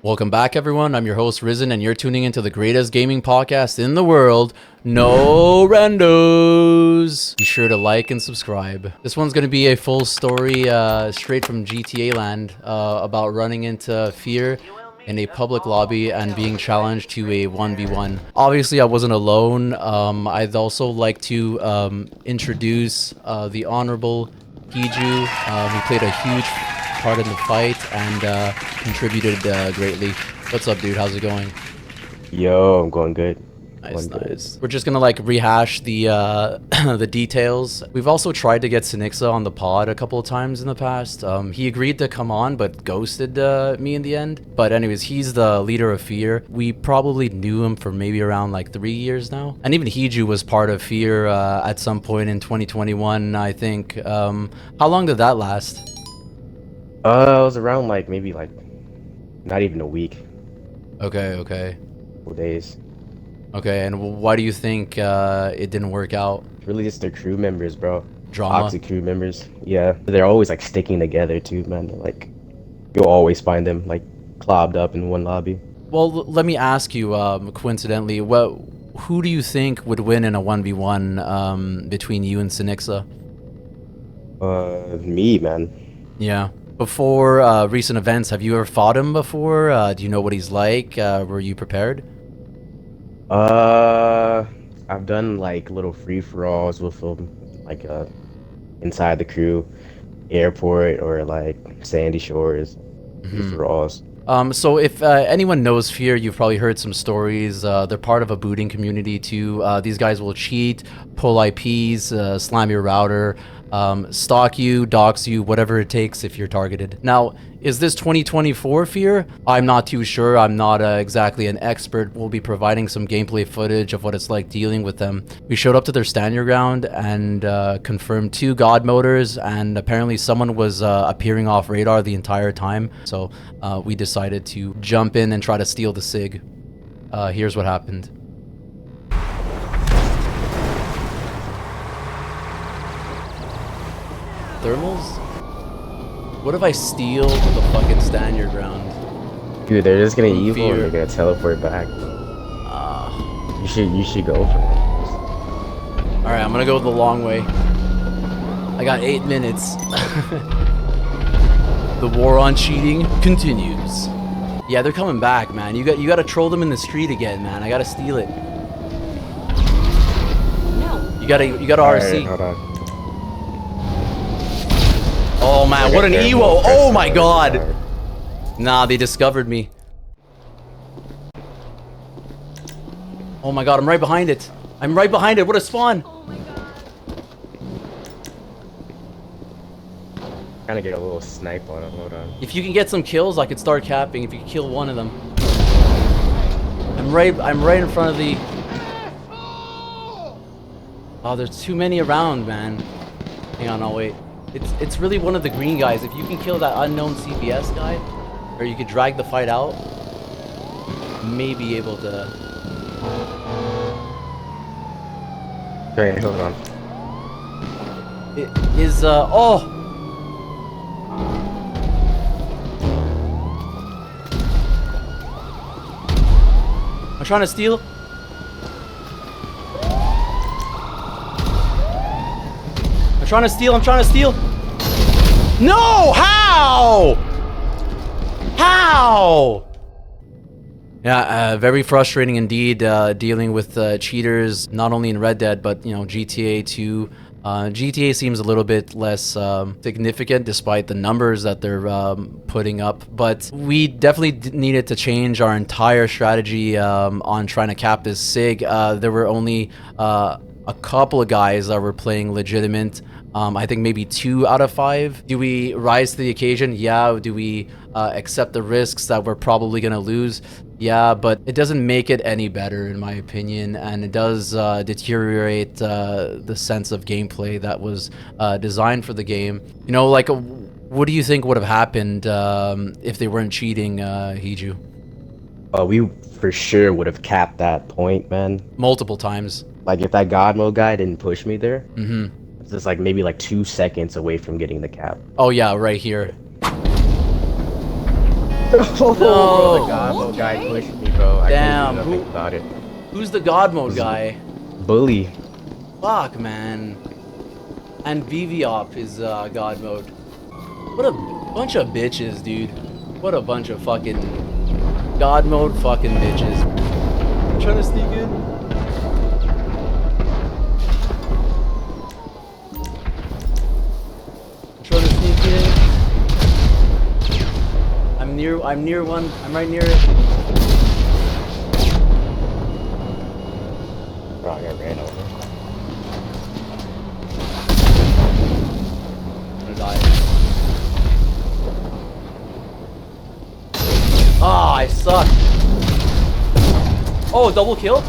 Welcome back, everyone. I'm your host, Risen, and you're tuning into the greatest gaming podcast in the world, No Randos. Be sure to like and subscribe. This one's going to be a full story straight from GTA land about running into fear in a public lobby and being challenged to a 1v1. Obviously, I wasn't alone. I'd also like to introduce the Honorable Hiju. He played a huge part in the fight and contributed greatly. What's up, dude? How's it going? Yo, I'm going good. Nice, nice. We're just gonna like rehash the the details. We've also tried to get Sinixa on the pod a couple of times in the past. He agreed to come on, but ghosted me in the end. But anyways, he's the leader of Fear. We probably knew him for maybe around like 3 years now. And even Hiju was part of Fear at some point in 2021, I think. How long did that last? It was around like maybe like not even a week. Okay, okay. 4 days. Okay, and why do you think it didn't work out? Really just their crew members, bro. Drama? Toxic crew members. Yeah. They're always like sticking together too, man. Like you'll always find them like clobbed up in one lobby. Well, let me ask you, coincidentally, who do you think would win in a 1v1 between you and Sinixa? Me, man. Yeah. Before recent events, have you ever fought him before? Do you know what he's like? Were you prepared? I've done like little free-for-alls with them, like inside the crew, airport or like Sandy Shores, free-for-alls. So if anyone knows Fear, you've probably heard some stories. They're part of a booting community too. These guys will cheat, pull IPs, slam your router, stalk you, dox you, whatever it takes if you're targeted. Now, is this 2024 Fear? I'm not too sure. I'm not exactly an expert. We'll be providing some gameplay footage of what it's like dealing with them. We showed up to their stand your ground and confirmed 2 god motors, and apparently someone was appearing off radar the entire time. So we decided to jump in and try to steal the SIG. Here's what happened. Thermals? What if I steal the fucking stand your ground? Dude, they're just gonna evil Fear. and they're gonna teleport back. You should go for it. Alright, I'm gonna go the long way. I got 8 minutes. The war on cheating continues. Yeah, they're coming back, man. You gotta troll them in the street again, man. I gotta steal it. No. You gotta RC. Alright, hold on. Oh man, Okay, what an careful, Ewo! Oh careful, my god! careful. Nah, they discovered me. Oh my god, I'm right behind it. I'm right behind it. What a spawn! Oh my god. Kind of get a little snipe on him. Hold on. If you can get some kills, I could start capping. If you can kill one of them. I'm right in front of the... Oh, there's too many around, man. Hang on, I'll wait. It's really one of the green guys. If you can kill that unknown CBS guy, or you could drag the fight out, may be able to... Okay, hold on. It is, oh! I'm trying to steal. I'm trying to steal. No! How? How? Yeah, very frustrating indeed, dealing with cheaters, not only in Red Dead, but, you know, GTA 2. GTA seems a little bit less significant despite the numbers that they're putting up, but we definitely needed to change our entire strategy on trying to cap this SIG. There were only a couple of guys that were playing legitimate. I think maybe 2 out of 5. Do we rise to the occasion? Yeah. Do we accept the risks that we're probably gonna lose? Yeah, but it doesn't make it any better in my opinion, and it does deteriorate the sense of gameplay that was designed for the game. You know, like, what do you think would have happened if they weren't cheating, Hiju? We for sure would have capped that point, man. Multiple times. Like if that God mode guy didn't push me there, Mm-hmm. it's just like maybe like 2 seconds away from getting the cap. Oh yeah, right here. Oh, bro, the God No. mode guy pushed me, bro. I couldn't do Damn. nothing about it. Who's the God mode guy? Bully. Fuck, man. And VVOP is God mode. What a bunch of bitches, dude. What a bunch of fucking God mode fucking bitches. I'm trying to sneak in. I'm trying to sneak in. I'm near one. I'm right near it. Bro, I got ran over. I'm gonna die. Ah, I suck. Oh, double kill?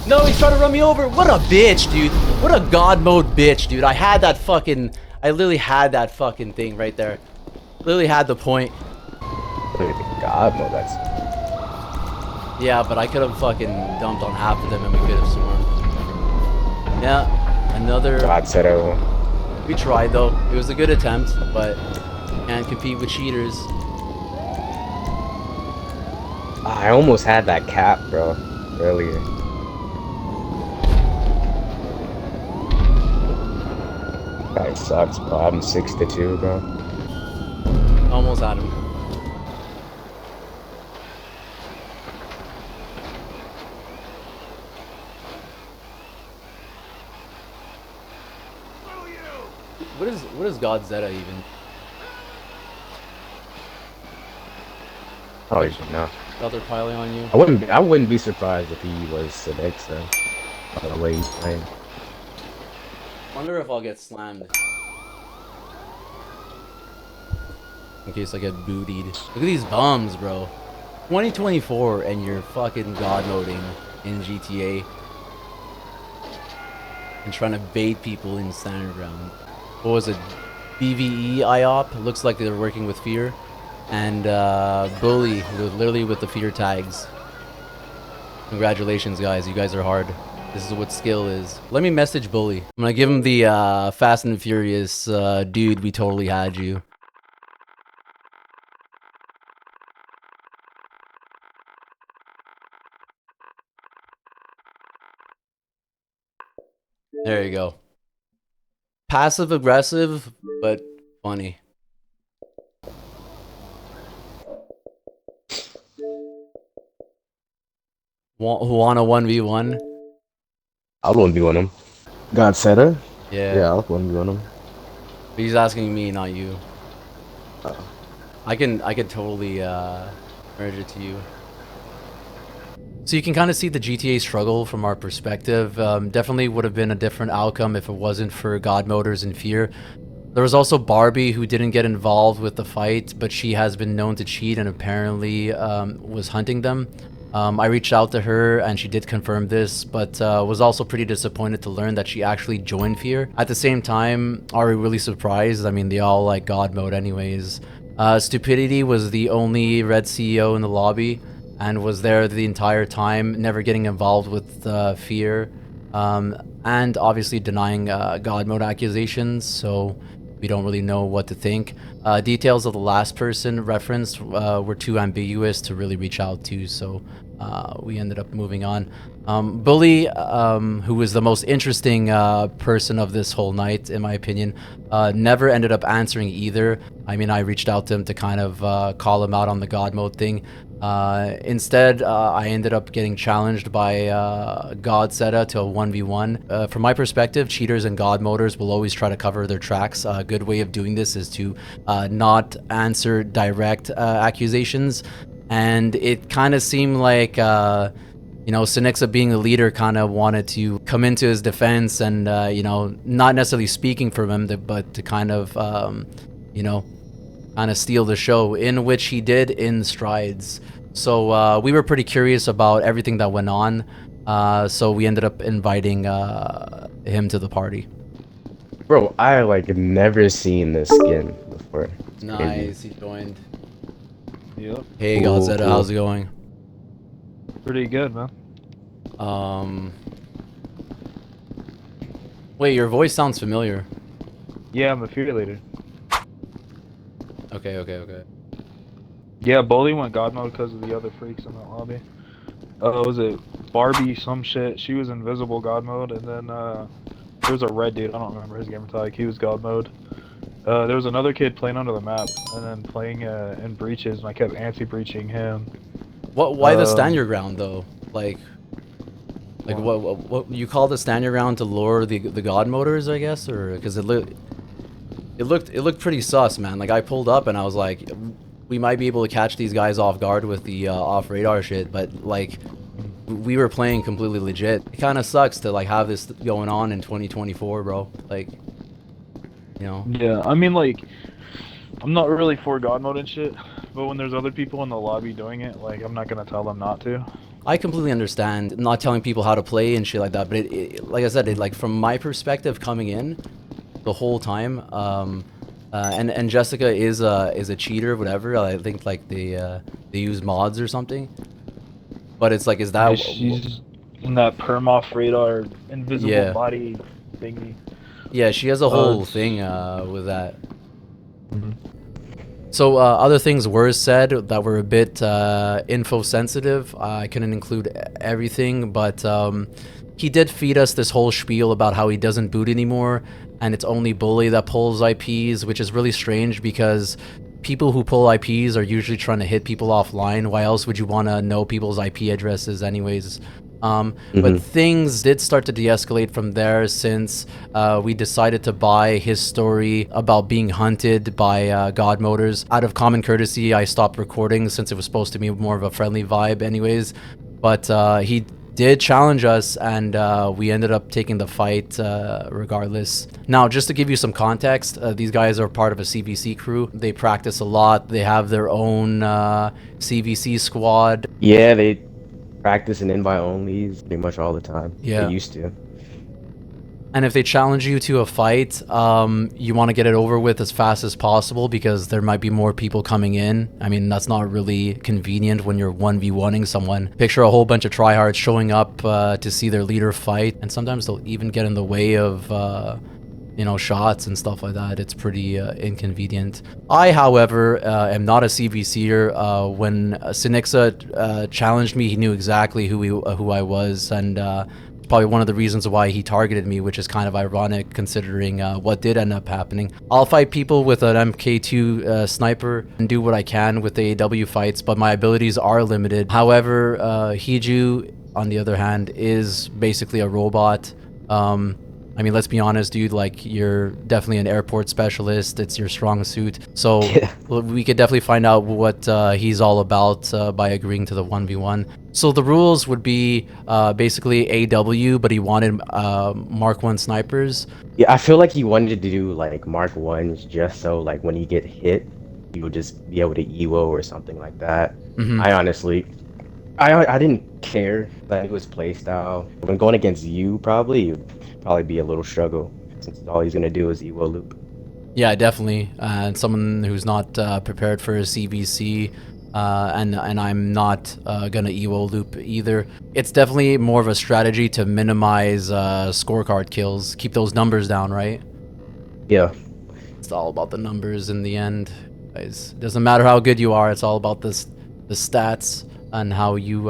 No, he's trying to run me over. What a bitch, dude. What a God mode bitch, dude. I literally had that fucking thing right there. Literally had the point. Look at the God mode. That's Yeah, but I could have fucking dumped on half of them and we could have swarmed. Yeah, another. God said I will. We tried though. It was a good attempt, but can't compete with cheaters. I almost had that cap, bro, earlier. That sucks, bro. I'm 6-2, bro. Almost had him. What is God Zeta even? I don't even know. Thought they're piling on you. I wouldn't be surprised if he was the next by the way he's playing. Wonder if I'll get slammed. In case I get bootied. Look at these bums, bro. 2024 and you're fucking god moding in GTA. And trying to bait people in Standard Ground. What was it? BVE IOP? Looks like they're working with Fear. And Bully, literally with the Fear tags. Congratulations, guys. You guys are hard. This is what skill is. Let me message Bully. I'm gonna give him the Fast and Furious, dude, we totally had you. There you go. Passive aggressive, but funny. Want a 1v1? I'll 1v1 him. God said it? Yeah. Yeah, I'll 1v1 him. He's asking me, not you. Oh. I can totally merge it to you. So you can kind of see the GTA struggle from our perspective. Definitely would have been a different outcome if it wasn't for God Motors and Fear. There was also Barbie, who didn't get involved with the fight, but she has been known to cheat and apparently was hunting them. I reached out to her and she did confirm this, but was also pretty disappointed to learn that she actually joined Fear. At the same time, are we really surprised? I mean, they all like God mode anyways. Stupidity was the only Red CEO in the lobby and was there the entire time, never getting involved with Fear, and obviously denying God mode accusations, so we don't really know what to think. Details of the last person referenced were too ambiguous to really reach out to, so we ended up moving on. Bully, who was the most interesting person of this whole night, in my opinion, never ended up answering either. I mean, I reached out to him to kind of call him out on the God mode thing. Instead, I ended up getting challenged by God Zeta to a 1v1. From my perspective, cheaters and God moders will always try to cover their tracks. A good way of doing this is to not answer direct accusations. And it kind of seemed like, you know, Sinixa being the leader kind of wanted to come into his defense and, you know, not necessarily speaking for him, but to kind of, you know, kind of steal the show, in which he did in strides. So we were pretty curious about everything that went on. So we ended up inviting him to the party. Bro, I like never seen this skin before. It's Nice, crazy. he joined. Yep. Hey, Cool, Godzetta, cool. how's it going? Pretty good, man. Wait, your voice sounds familiar. Yeah, I'm a fear leader. Okay. Yeah, Bully went God mode because of the other freaks in the lobby. Was it Barbie some shit? She was invisible God mode, and then there was a red dude. I don't remember his gamer tag. He was God mode. There was another kid playing under the map, and then playing in breaches, and I kept anti-breaching him. Why the stand your ground though? Like What? what you call the stand your ground to lure the god motors, I guess, or because it looked pretty sus, man. Like I pulled up and I was like, we might be able to catch these guys off guard with the off radar shit, but like we were playing completely legit. It kind of sucks to like have this going on in 2024, bro. Like, you know. Yeah, I mean, like, I'm not really for God mode and shit, but when there's other people in the lobby doing it, like, I'm not gonna tell them not to. I completely understand not telling people how to play and shit like that, but like I said, like from my perspective coming in the whole time, and Jessica is a cheater, whatever. I think like they use mods or something. But it's like, is Yeah, that she's in that perm off radar invisible yeah, body thingy. yeah? She has a whole It's thing with that. So other things were said that were a bit info sensitive. I couldn't include everything, but he did feed us this whole spiel about how he doesn't boot anymore, and it's only Bully that pulls IPs, which is really strange because people who pull IPs are usually trying to hit people offline. Why else would you want to know people's IP addresses anyways? But things did start to de-escalate from there since we decided to buy his story about being hunted by God Motors. Out of common courtesy, I stopped recording since it was supposed to be more of a friendly vibe anyways. But he did challenge us, and we ended up taking the fight regardless. Now, just to give you some context, these guys are part of a CVC crew. They practice a lot. They have their own CVC squad. Yeah, they practice in invite onlys pretty much all the time. Yeah. They used to. And if they challenge you to a fight, you want to get it over with as fast as possible because there might be more people coming in. I mean, that's not really convenient when you're 1v1ing someone. Picture a whole bunch of tryhards showing up to see their leader fight, and sometimes they'll even get in the way of you know, shots and stuff like that. It's pretty inconvenient. I, however, am not a CVCer. When Sinixa challenged me, he knew exactly who I was, and probably one of the reasons why he targeted me, which is kind of ironic considering what did end up happening. I'll fight people with an MK2 sniper and do what I can with the AW fights, but my abilities are limited. However, Hiju, on the other hand, is basically a robot. I mean, let's be honest, dude, like, you're definitely an airport specialist. It's your strong suit. So Yeah. we could definitely find out what he's all about by agreeing to the 1v1. So the rules would be basically AW, but he wanted Mark 1 snipers. Yeah, I feel like he wanted to do like Mark 1s just so like when you get hit, you would just be able to EWO or something like that. I honestly, I didn't care that it was playstyle. When going against you, probably it'd probably be a little struggle since all he's gonna do is EWO loop. Yeah, definitely. And someone who's not prepared for a CVC, and I'm not gonna EWO loop either. It's definitely more of a strategy to minimize scorecard kills, keep those numbers down, right? Yeah. It's all about the numbers in the end, guys. It doesn't matter how good you are. It's all about the stats and how you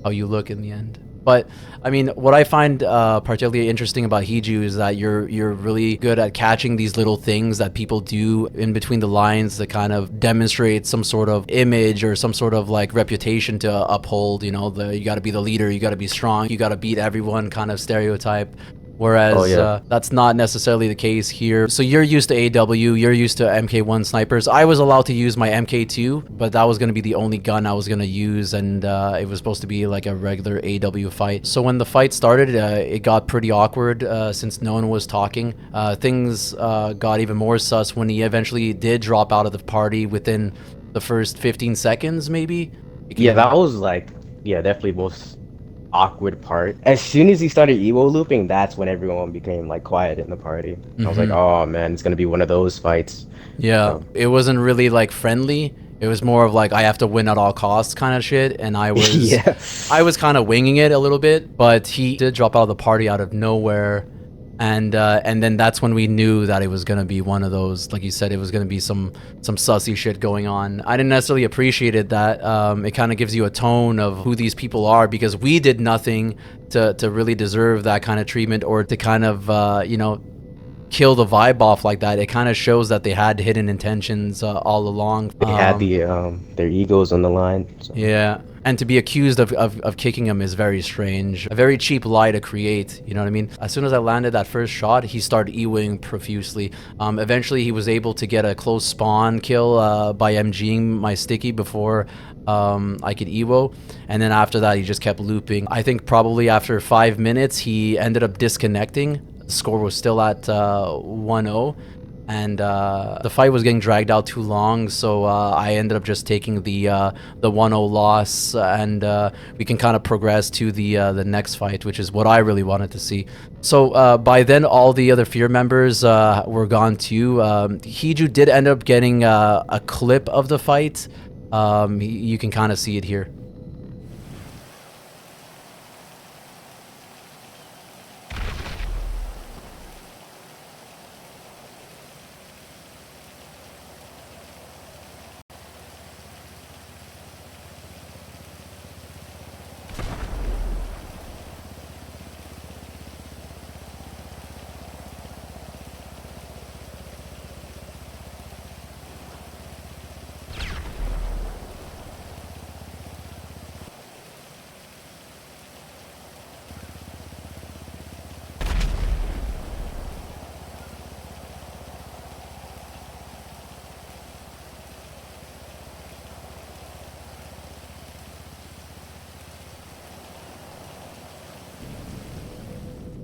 look in the end. But I mean, what I find particularly interesting about Hiju is that you're really good at catching these little things that people do in between the lines that kind of demonstrate some sort of image or some sort of like reputation to uphold. You know, you got to be the leader, you got to be strong, you got to beat everyone kind of stereotype. Whereas that's not necessarily the case here. So you're used to AW, you're used to MK1 snipers. I was allowed to use my MK2, but that was going to be the only gun I was going to use, and it was supposed to be like a regular AW fight. So when the fight started, it got pretty awkward since no one was talking. Things got even more sus when he eventually did drop out of the party within the first 15 seconds, maybe? Yeah, that was like, yeah, definitely most awkward part. As soon as he started EWO looping, that's when everyone became like quiet in the party. I was like, oh man, it's gonna be one of those fights. Yeah, So, it wasn't really like friendly. It was more of like I have to win at all costs kind of shit, and I was yeah. I was kind of winging it a little bit, but he did drop out of the party out of nowhere, And then that's when we knew that it was gonna be one of those, like you said, it was gonna be some sussy shit going on. I didn't necessarily appreciate it that it kind of gives you a tone of who these people are, because we did nothing to really deserve that kind of treatment, or to kind of you know, kill the vibe off like that. It kind of shows that they had hidden intentions all along. They had their egos on the line. So. Yeah, and to be accused of kicking him is very strange. A very cheap lie to create, you know what I mean? As soon as I landed that first shot, he started EWing profusely. Eventually, he was able to get a close spawn kill by MGing my sticky before I could EWO. And then after that, he just kept looping. I think probably after 5 minutes, he ended up disconnecting. The score was still at 1-0. And the fight was getting dragged out too long, so I ended up just taking the 1-0 loss, and we can kind of progress to the next fight, which is what I really wanted to see. So by then, all the other Fear members were gone too. Hiju did end up getting a clip of the fight. You can kind of see it here.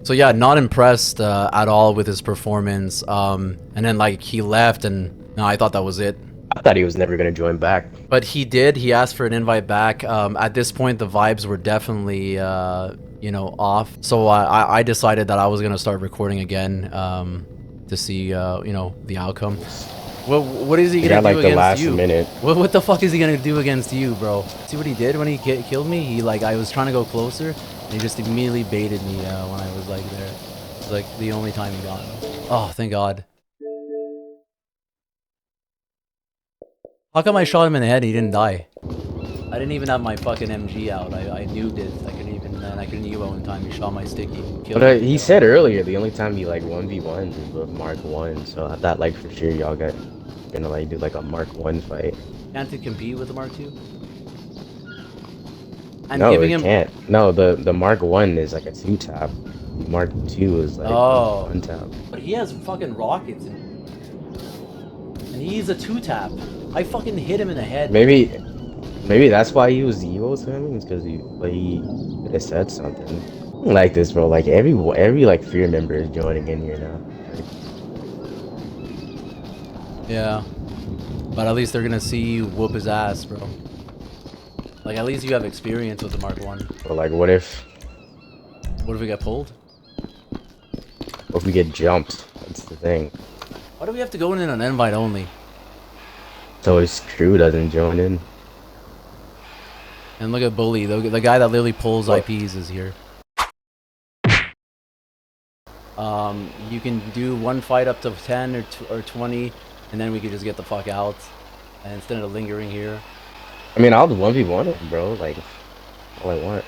So yeah, not impressed at all with his performance. And then like he left, and no, I thought that was it. I thought he was never gonna join back. But he did. He asked for an invite back. At this point, the vibes were definitely, you know, off. So I decided that I was gonna start recording again to see, you know, the outcome. What is he gonna do like against the last you? minute. What the fuck is he gonna do against you, bro? See what he did when he killed me? He like, I was trying to go closer, and he just immediately baited me when I was like there. It was like the only time he got me. Oh, thank God. How come I shot him in the head and he didn't die? I didn't even have my fucking MG out. I nuked it. I couldn't even, I couldn't EVO in time. He shot my sticky. But he said earlier the only time he like 1v1 is with Mark 1, so I thought like for sure y'all gonna like do like a Mark 1 fight. Can't it compete with the Mark 2? And No, giving it him... can't. No, the Mark 1 is like a 2-tap. Mark 2 is like oh. 1-tap. But he has fucking rockets and he's a 2-tap. I fucking hit him in the head. Maybe that's why he was evil to him, is because he could have said something. I don't like this, bro. Like every like Fear member is joining in here now. Yeah. But at least they're gonna see you whoop his ass, bro. Like, at least you have experience with the Mark 1. But like, what if we get pulled? What if we get jumped? That's the thing. Why do we have to go in an invite only? So his crew doesn't join in. And look at Bully, the guy that literally pulls IPs is here. You can do one fight up to 10 or 20, and then we could just get the fuck out. And instead of lingering here. I mean, I'll 1v1 him, bro. Like, all I want.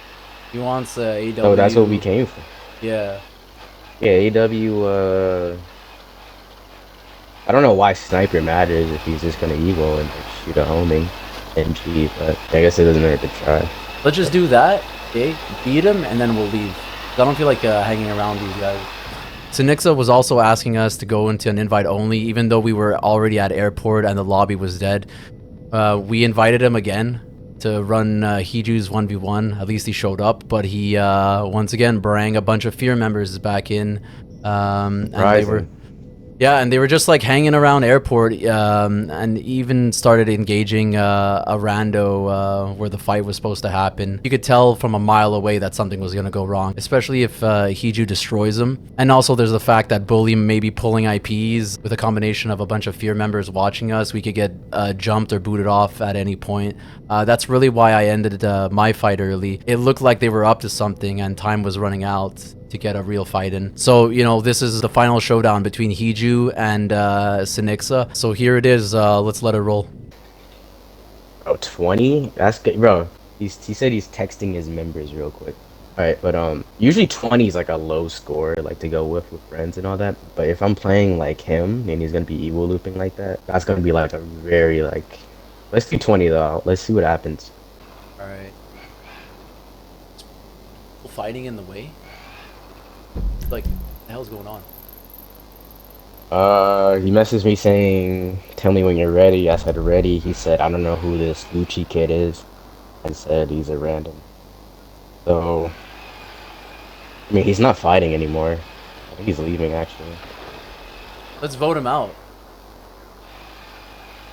He wants AW. No, that's what we came for. Yeah. Yeah, AW, I don't know why Sniper matters if he's just gonna Evo and like, shoot a homing MG, but I guess it doesn't hurt to try. Let's just do that, okay? Beat him, and then we'll leave. I don't feel like hanging around these guys. Sinixa was also asking us to go into an invite only, even though we were already at airport and the lobby was dead. We invited him again to run Hiju's 1v1. At least he showed up, but he once again brought a bunch of Fear members back in. And they were... Yeah, and they were just like hanging around airport, and even started engaging a rando where the fight was supposed to happen. You could tell from a mile away that something was gonna go wrong, especially if Hiju destroys him. And also there's the fact that Bully may be pulling IPs with a combination of a bunch of Fear members watching us. We could get jumped or booted off at any point. That's really why I ended my fight early. It looked like they were up to something and time was running out. to get a real fight in. So, you know, this is the final showdown between Hiju and Sinixa. So here it is. Let's let it roll. Oh, 20? That's good, bro. He said he's texting his members real quick. All right, but usually 20 is like a low score, like to go with friends and all that. But if I'm playing like him and he's gonna be evil looping like that, that's gonna be like a very like. Let's do 20 though. Let's see what happens. All right. Fighting in the way. Like, what the hell's going on? He messaged me saying, "Tell me when you're ready." I said, "Ready." He said, "I don't know who this Gucci kid is," and said he's a random. So, I mean, he's not fighting anymore. I think he's leaving actually. Let's vote him out.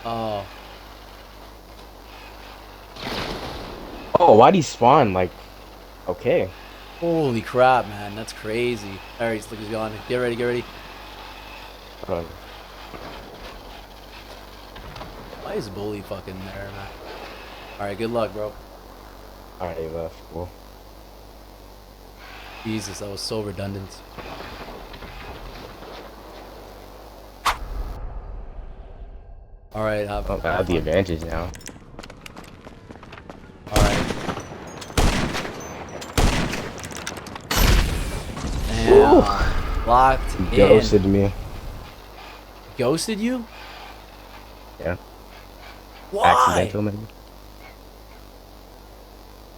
Oh. Oh, why'd he spawn? Like, okay. Holy crap, man. That's crazy. Alright, he's gone. Get ready, get ready. Hold on. Why is Bully fucking there, man? Alright, good luck, bro. Alright, he left. Cool. Jesus, that was so redundant. Alright, I have the advantage now. Alright. Damn. Locked in. Ghosted me. Ghosted you? Yeah. Why? Accidental, maybe.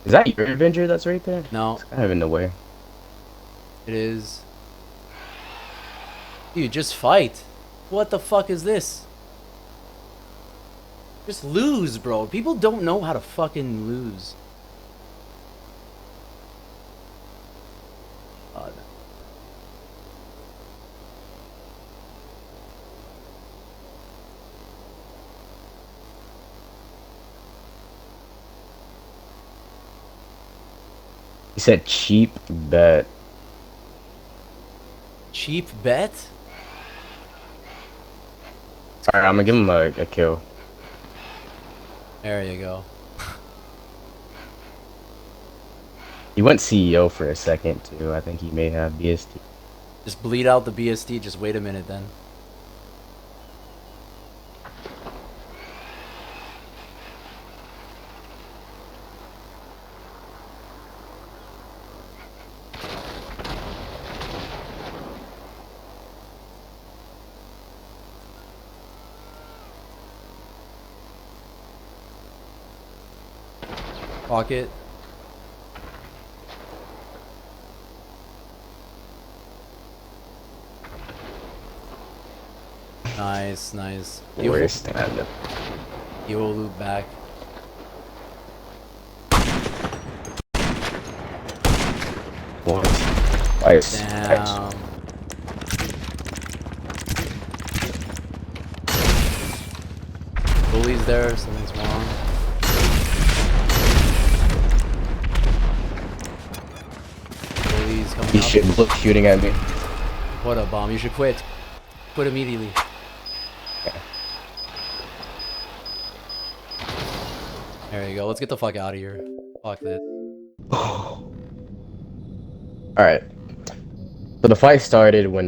Is that your Avenger that's right there? No. It's kind of in the way. It is. Dude, just fight. What the fuck is this? Just lose, bro. People don't know how to fucking lose. God. He said cheap bet. Cheap bet? Alright, I'm gonna give him a kill. There you go. He went CEO for a second too. I think he may have BST. Just bleed out the BSD. Just wait a minute then. Pocket. Nice, nice. Worst stand. You will loop back. Once. Twice. Damn. Bully's there, something's wrong. Bully's coming He up. should look shooting at me. What a bomb. You should quit. Quit immediately. Okay. There you go. Let's get the fuck out of here. Fuck this. Alright. So the fight started when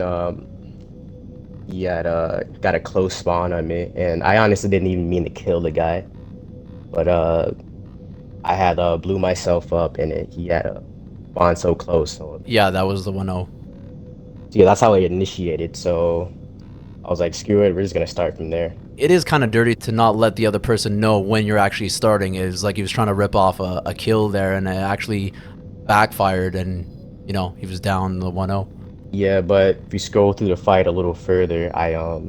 he had got a close spawn on me, and I honestly didn't even mean to kill the guy. But I had blew myself up and he had spawned so close. So Yeah, that was the 1-0. yeah, that's how it initiated. So I was like, screw it, we're just gonna start from there. It is kind of dirty to not let the other person know when you're actually starting. It's like he was trying to rip off a kill there, and it actually backfired, and, you know, he was down the 1-0. Yeah, but if you scroll through the fight a little further, I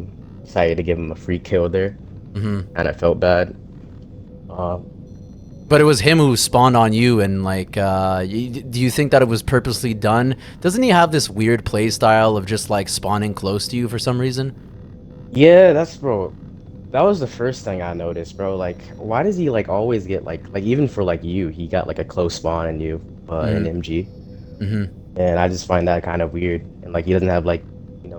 decided to give him a free kill there, and I felt bad. But it was him who spawned on you, and like, do you think that it was purposely done? Doesn't he have this weird play style of just like spawning close to you for some reason? Yeah, that's bro. That was the first thing I noticed, bro. Like, why does he like always get like even for like you, he got like a close spawn in you, in MG, and I just find that kind of weird. And like he doesn't have like,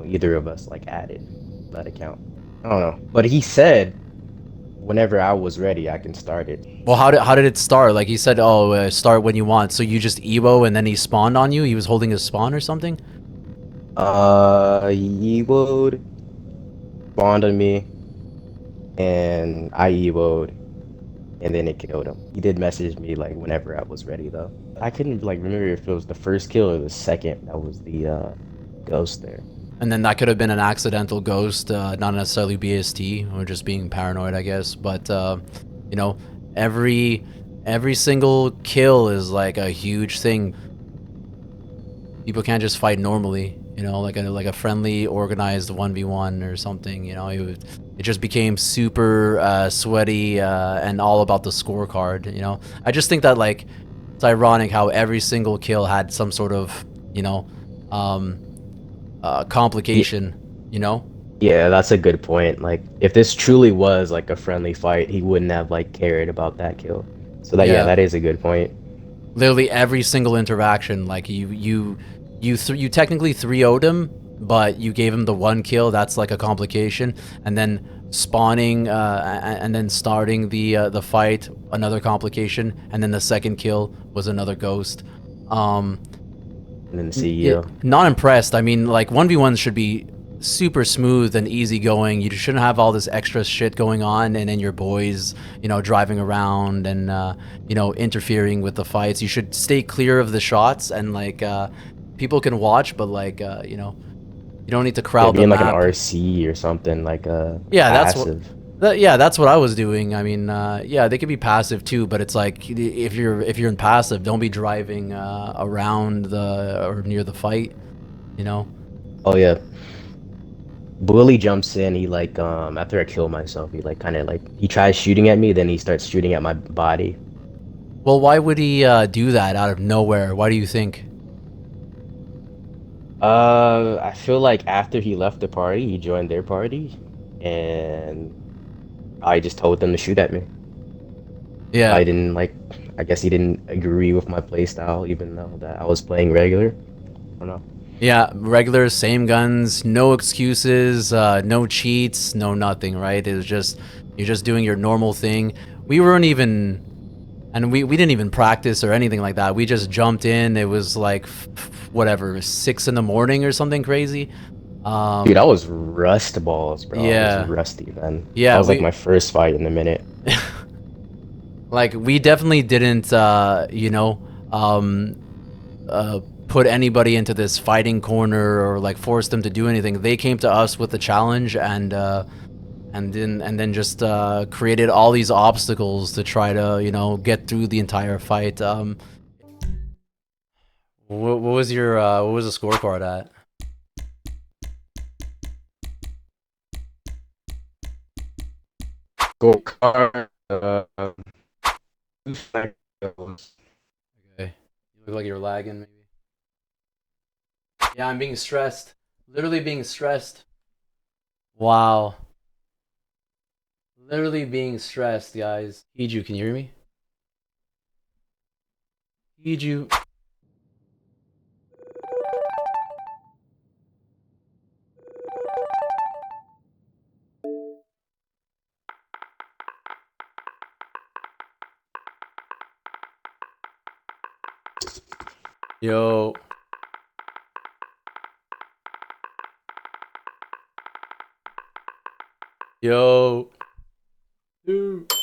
either of us like added that account. I don't know, but he said whenever I was ready, I can start it. Well, how did it start? Like he said, oh, start when you want. So you just Evo and then he spawned on you. He was holding his spawn or something. He would spawned on me, and I evoed, and then it killed him. He did message me like whenever I was ready though. I couldn't like remember if it was the first kill or the second that was the ghost there. And then that could have been an accidental ghost, not necessarily BST or just being paranoid, I guess. But you know, every single kill is like a huge thing. People can't just fight normally, you know, like a friendly, organized 1v1 or something. You know, it just became super sweaty and all about the scorecard. You know, I just think that like it's ironic how every single kill had some sort of, you know, complication. You know. Yeah, that's a good point. Like, if this truly was like a friendly fight, he wouldn't have like cared about that kill. So that yeah, Yeah. that is a good point. Literally every single interaction, like you technically 3-0'd him, but you gave him the 1 kill. That's like a complication, and then spawning and then starting the fight, another complication, and then the second kill was another ghost. And then the CEO. Not impressed. I mean, like 1v1s should be super smooth and easygoing. You shouldn't have all this extra shit going on, and then your boys, you know, driving around and you know, interfering with the fights. You should stay clear of the shots, and like people can watch, but like you know, you don't need to crowd Yeah, being the like map. an RC or something like a Yeah, passive. yeah, that's what I was doing. I mean, yeah, they could be passive too, but it's like if you're in passive, don't be driving around the or near the fight, you know. Oh yeah. Bully jumps in, he like after I kill myself, he like kinda like he tries shooting at me, then he starts shooting at my body. Well, why would he do that out of nowhere? Why do you think? I feel like after he left the party, he joined their party, and I just told them to shoot at me. Yeah. I didn't like, I guess he didn't agree with my playstyle, even though that I was playing regular. I don't know. Yeah, regular, same guns, no excuses, no cheats, no nothing, right? It was just, you're just doing your normal thing. We weren't even, and we didn't even practice or anything like that. We just jumped in. It was like, whatever, 6 in the morning or something crazy. Dude, I was rust balls, bro. I was Yeah. rusty, man. Yeah, That was like my first fight in a minute. like, we definitely didn't, you know, put anybody into this fighting corner or like force them to do anything. They came to us with the challenge, and then just created all these obstacles to try to, you know, get through the entire fight. What was your what was the scorecard at? Go kart. Okay, you look like you're lagging, maybe. Yeah, I'm being stressed. Literally being stressed. Wow. Literally being stressed, guys. Hiju, can you hear me? Hiju. Yo. Yo. Dude.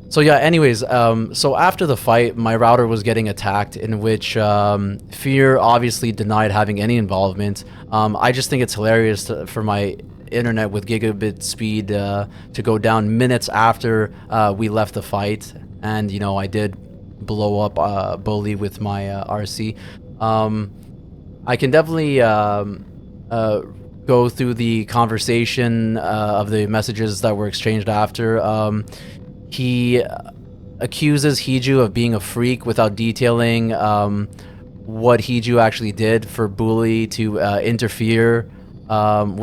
So yeah, anyways, so after the fight, my router was getting attacked, in which Fear obviously denied having any involvement. I just think it's hilarious for my internet with gigabit speed to go down minutes after we left the fight, and you know, I did blow up Bully with my RC. I can definitely go through the conversation of the messages that were exchanged after. He accuses Hiju of being a freak without detailing what Hiju actually did for Bully to interfere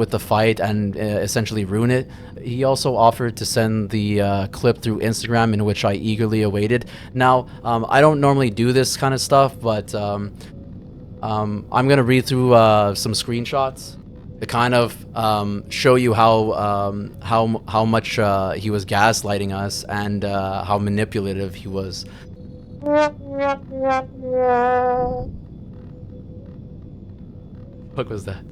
with the fight and essentially ruin it. He also offered to send the clip through Instagram, in which I eagerly awaited. Now, I don't normally do this kind of stuff, but I'm gonna read through some screenshots to kind of show you how much he was gaslighting us and how manipulative he was. What was that?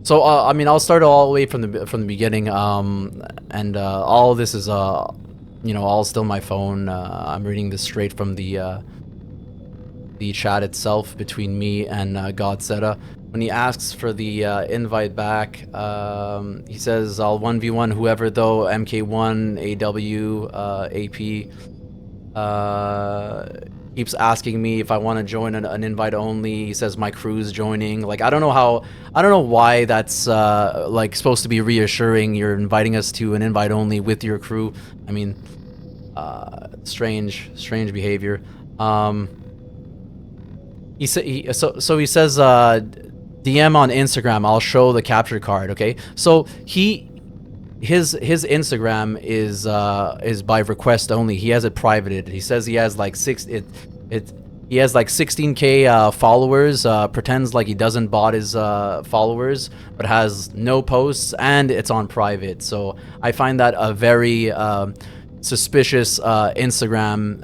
So I mean, I'll start all the way from the beginning. And all of this is you know, all still my phone. I'm reading this straight from the chat itself between me and Godzetta. When he asks for the invite back, he says, "I'll 1v1 whoever though, MK1, AW, AP." Keeps asking me if I want to join an invite only. He says my crew's joining. Like, I don't know why that's like supposed to be reassuring. You're inviting us to an invite only with your crew. I mean, strange behavior. He says DM on Instagram. I'll show the capture card. Okay, so his Instagram is by request only. He has it privated. He says he has like he has like 16k followers. Pretends like he doesn't bot his followers, but has no posts, and it's on private. So I find that a very suspicious Instagram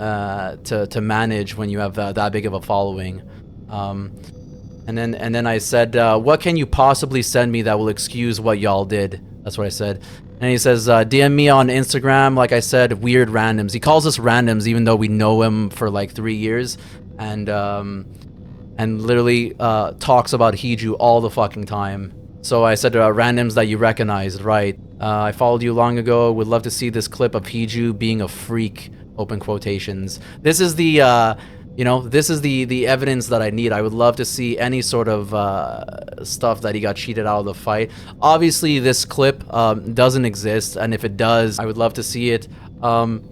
to manage when you have that big of a following. And then I said, what can you possibly send me that will excuse what y'all did? That's what I said. And he says, DM me on Instagram. Like I said, weird randoms. He calls us randoms even though we know him for like 3 years. And literally talks about Hiju all the fucking time. So I said, randoms that you recognized, right? I followed you long ago. Would love to see this clip of Hiju being a freak, open quotations. This is the, you know, this is the evidence that I need. I would love to see any sort of stuff that he got cheated out of the fight. Obviously, this clip doesn't exist, and if it does, I would love to see it. And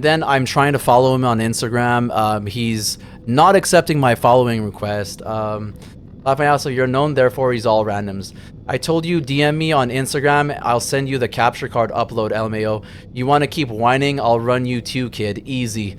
then I'm trying to follow him on Instagram. He's not accepting my following request. So you're known, therefore he's all randoms. I told you DM me on Instagram. I'll send you the capture card upload, LMAO. You want to keep whining? I'll run you too, kid. Easy.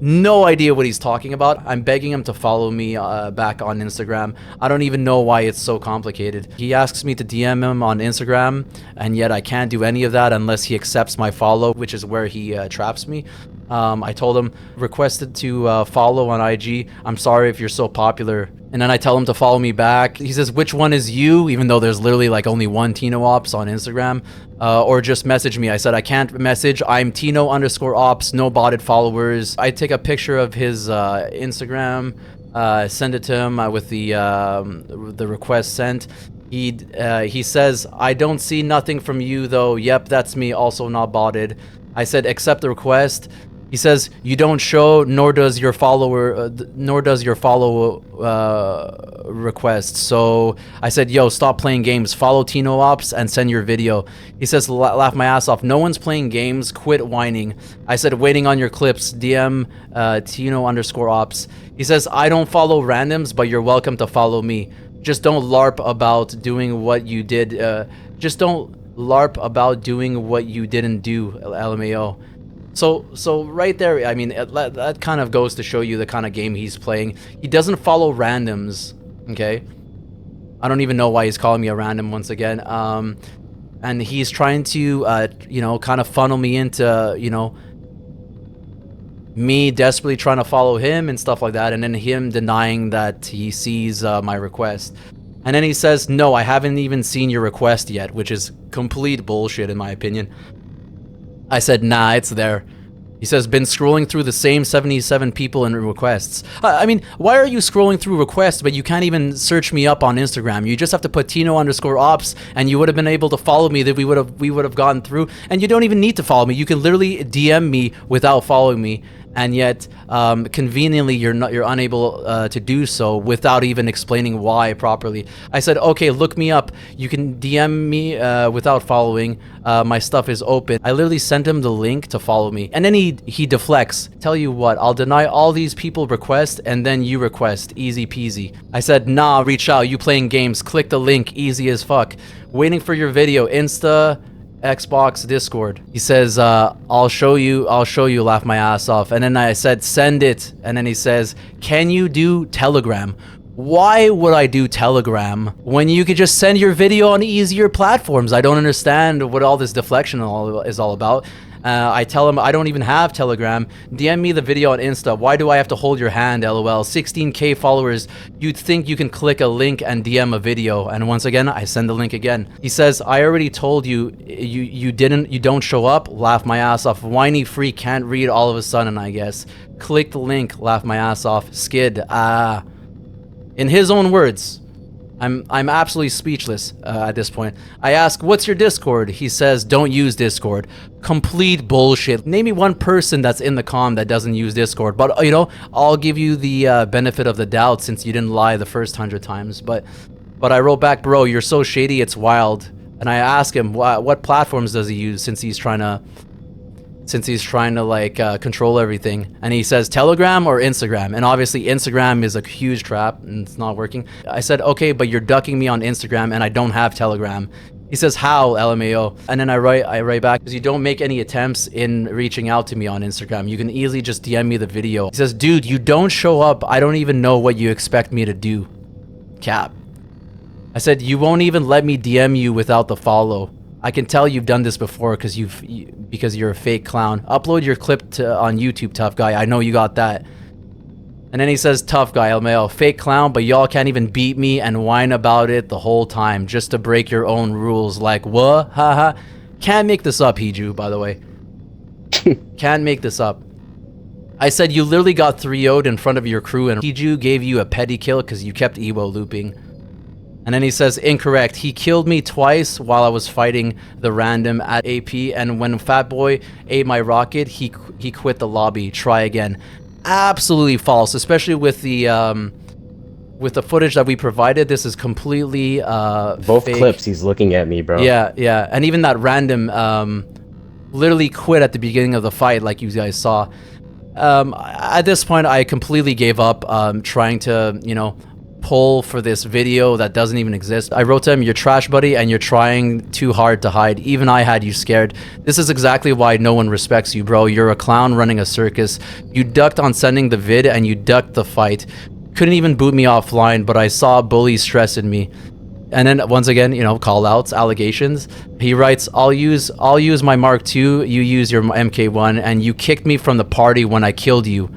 No idea what he's talking about. I'm begging him to follow me back on Instagram. I don't even know why it's so complicated. He asks me to DM him on Instagram, and yet I can't do any of that unless he accepts my follow, which is where he traps me. I told him, requested to follow on IG. I'm sorry if you're so popular. And then I tell him to follow me back. He says, which one is you? Even though there's literally like only one Tino Ops on Instagram. Or just message me. I said, I can't message. I'm Tino_Ops, no botted followers. I take a picture of his Instagram, send it to him with the request sent. He says, I don't see nothing from you though. Yep, that's me, also not botted. I said, accept the request. He says, you don't show, nor does your follower, request. So I said, yo, stop playing games. Follow Tino Ops and send your video. He says, laugh my ass off. No one's playing games. Quit whining. I said, waiting on your clips. DM Tino_Ops. He says, I don't follow randoms, but you're welcome to follow me. Just don't LARP about doing what you did. Just don't LARP about doing what you didn't do, LMAO. So right there, I mean, that kind of goes to show you the kind of game he's playing. He doesn't follow randoms, okay? I don't even know why he's calling me a random once again. And he's trying to, you know, kind of funnel me into, you know, me desperately trying to follow him and stuff like that, and then him denying that he sees my request. And then he says, no, I haven't even seen your request yet, which is complete bullshit in my opinion. I said, nah, it's there. He says, been scrolling through the same 77 people in requests. I mean, why are you scrolling through requests, but you can't even search me up on Instagram? You just have to put Tino_Ops, and you would have been able to follow me, that we would have gone through. And you don't even need to follow me. You can literally DM me without following me. and yet conveniently you're unable to do so without even explaining why properly. I said, okay, look me up. You can DM me without following. My stuff is open. I literally sent him the link to follow me, and then he deflects. Tell you what, I'll deny all these people request, and then you request. Easy peasy. I said, nah, reach out. You playing games? Click the link. Easy as fuck. Waiting for your video. Insta, Xbox, Discord. He says, I'll show you, laugh my ass off. And then I said, send it. And then he says, can you do Telegram? Why would I do Telegram when you could just send your video on easier platforms? I don't understand what all this deflection is all about. I tell him I don't even have Telegram. DM me the video on Insta. Why do I have to hold your hand? LOL. 16k followers. You'd think you can click a link and DM a video. And once again, I send the link again. He says, I already told you, you don't show up. Laugh my ass off. Whiny freak can't read all of a sudden, I guess. Click the link. Laugh my ass off. Skid. In his own words. I'm absolutely speechless at this point. I ask, what's your Discord? He says, don't use Discord. Complete bullshit. Name me one person that's in the comm that doesn't use Discord. But, you know, I'll give you the benefit of the doubt since you didn't lie the first 100 times. But I wrote back, bro, you're so shady, it's wild. And I ask him, what platforms does he use since he's trying to like control everything. And he says Telegram or Instagram, and obviously Instagram is a huge trap and it's not working. I said, okay, but you're ducking me on Instagram and I don't have Telegram. He says, how, LMAO? And then I write back, because you don't make any attempts in reaching out to me on Instagram. You can easily just DM me the video. He says, dude, you don't show up. I don't even know what you expect me to do. Cap. I said, you won't even let me DM you without the follow. I can tell you've done this before because you're a fake clown. Upload your clip on YouTube, tough guy. I know you got that. And then he says, tough guy, LMAO, fake clown, but y'all can't even beat me and whine about it the whole time just to break your own rules. Like, what? Haha. Can't make this up, Hiju, by the way. Can't make this up. I said you literally got 3-0'd in front of your crew and Hiju gave you a petty kill because you kept Ewo looping. And then he says, incorrect. He killed me twice while I was fighting the random at AP, and when Fatboy ate my rocket, he quit the lobby. Try again. Absolutely false, especially with the footage that we provided. This is completely both fake. clips, he's looking at me, bro. Yeah, yeah. And even that random literally quit at the beginning of the fight, like you guys saw. At this point, I completely gave up trying to, you know, pull for this video that doesn't even exist. I wrote to him, you're trash, buddy, and you're trying too hard to hide. Even I had you scared. This is exactly why no one respects you, bro. You're a clown running a circus. You ducked on sending the vid and you ducked the fight. Couldn't even boot me offline, but I saw bully stress in me. And then once again, you know, call outs, allegations. He writes, I'll use my Mark II, you use your MK1, and you kicked me from the party when I killed you.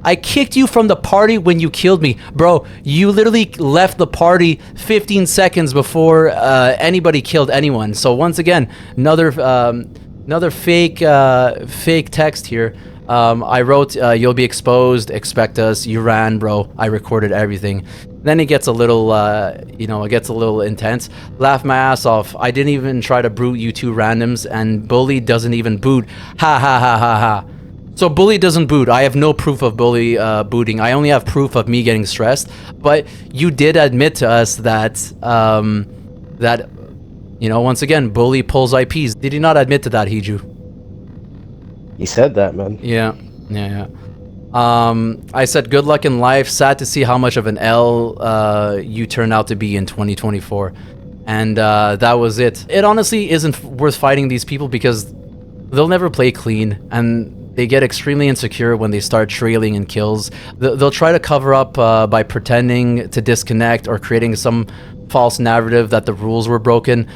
I kicked you from the party when you killed me. Bro, you literally left the party 15 seconds before anybody killed anyone. So once again, another fake text here. I wrote, you'll be exposed, expect us. You ran, bro. I recorded everything. Then it gets a little, you know, it gets a little intense. Laugh my ass off. I didn't even try to brute you two randoms, and Bully doesn't even boot. Ha ha ha ha ha. So Bully doesn't boot. I have no proof of Bully booting. I only have proof of me getting stressed. But you did admit to us that, that, you know, once again, Bully pulls IPs. Did you not admit to that, Hiju? He said that, man. Yeah. I said, good luck in life. Sad to see how much of an L you turned out to be in 2024. And that was it. It honestly isn't worth fighting these people because they'll never play clean. And they get extremely insecure when they start trailing in kills. They'll try to cover up by pretending to disconnect or creating some false narrative that the rules were broken.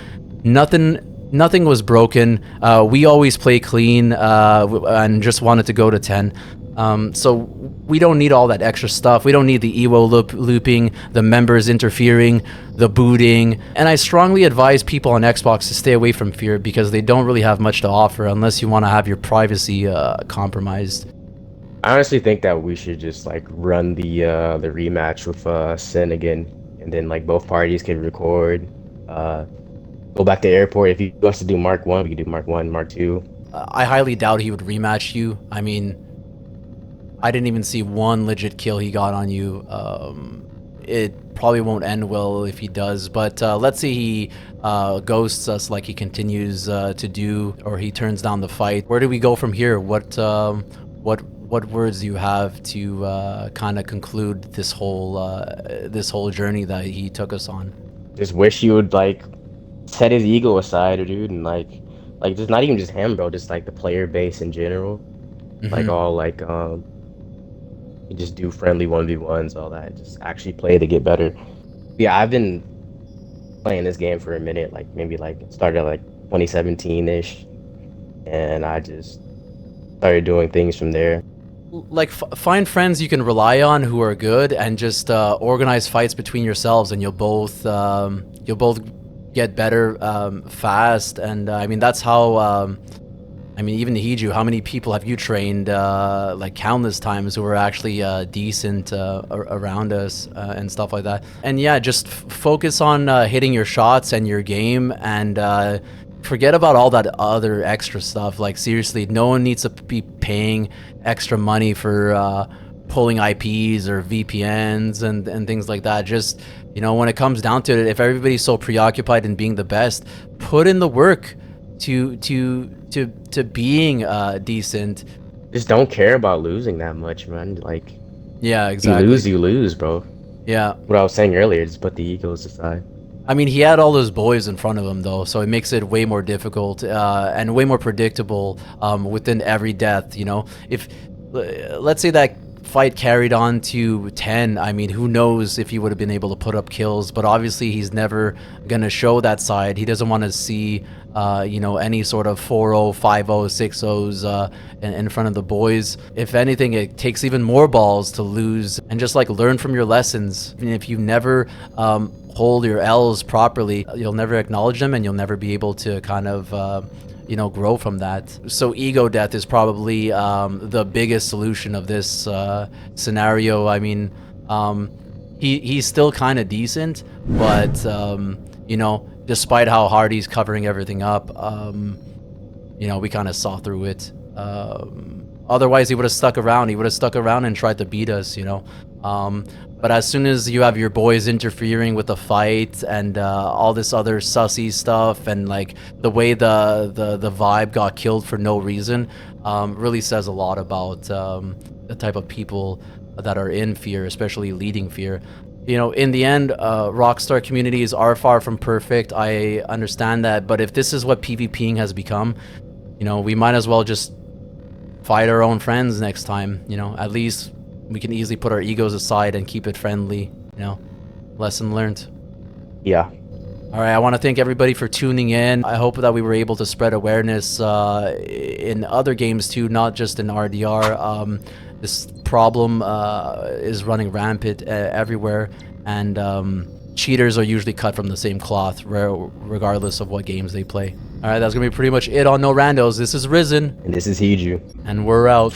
Nothing was broken. We always play clean and just wanted to go to 10. So we don't need all that extra stuff. We don't need the Ewo looping, the members interfering, the booting. And I strongly advise people on Xbox to stay away from Fear because they don't really have much to offer unless you want to have your privacy compromised. I honestly think that we should just like run the rematch with Sin again, and then like both parties can record. Go back to the airport. If he wants to do Mark 1, we can do Mark 1, Mark 2. I highly doubt he would rematch you. I mean, I didn't even see one legit kill he got on you. It probably won't end well if he does, but let's say he ghosts us like he continues to do, or he turns down the fight. Where do we go from here? What words do you have to kind of conclude this whole journey that he took us on? Just wish you would like set his ego aside, dude, and just not even just him, bro, just like the player base in general. Like all like you just do friendly 1v1s, all that. Just actually play to get better. Yeah, I've been playing this game for a minute, like maybe like started like 2017-ish, and I just started doing things from there. Like find friends you can rely on who are good, and just organize fights between yourselves, and you'll both get better fast. And I mean, that's how I mean, even Hiju, how many people have you trained like countless times who are actually decent around us and stuff like that? And yeah, just focus on hitting your shots and your game, and forget about all that other extra stuff. Like seriously, no one needs to be paying extra money for pulling IPs or VPNs and things like that. Just, you know, when it comes down to it, if everybody's so preoccupied in being the best, put in the work to being decent. Just don't care about losing that much, man. Like, Yeah, exactly. you lose, bro. Yeah. What I was saying earlier, just put the egos aside. I mean, he had all those boys in front of him, though, so it makes it way more difficult and way more predictable within every death, you know? If, let's say that fight carried on to 10, I mean, who knows if he would have been able to put up kills, but obviously he's never going to show that side. He doesn't want to see, you know, any sort of 4-0, 5-0, 6-0s in front of the boys. If anything, it takes even more balls to lose, and just like learn from your lessons. I mean, if you never hold your L's properly, you'll never acknowledge them, and you'll never be able to kind of you know, grow from that. So ego death is probably the biggest solution of this scenario. I mean, he's still kind of decent, but you know, despite how hard he's covering everything up, you know, we kind of saw through it. Otherwise, he would have stuck around. He would have stuck around and tried to beat us, you know. But as soon as you have your boys interfering with the fight and all this other sussy stuff, and like the way the vibe got killed for no reason, really says a lot about the type of people that are in Fear, especially leading Fear. You know, in the end, Rockstar communities are far from perfect. I understand that, but if this is what PvPing has become, you know, we might as well just fight our own friends next time. You know, at least we can easily put our egos aside and keep it friendly, you know. Lesson learned. Yeah. All right, I want to thank everybody for tuning in. I hope that we were able to spread awareness in other games too, not just in RDR. This problem is running rampant everywhere, and cheaters are usually cut from the same cloth, regardless of what games they play. All right, that's going to be pretty much it on No Randos. This is Risen. And this is Hiju. And we're out.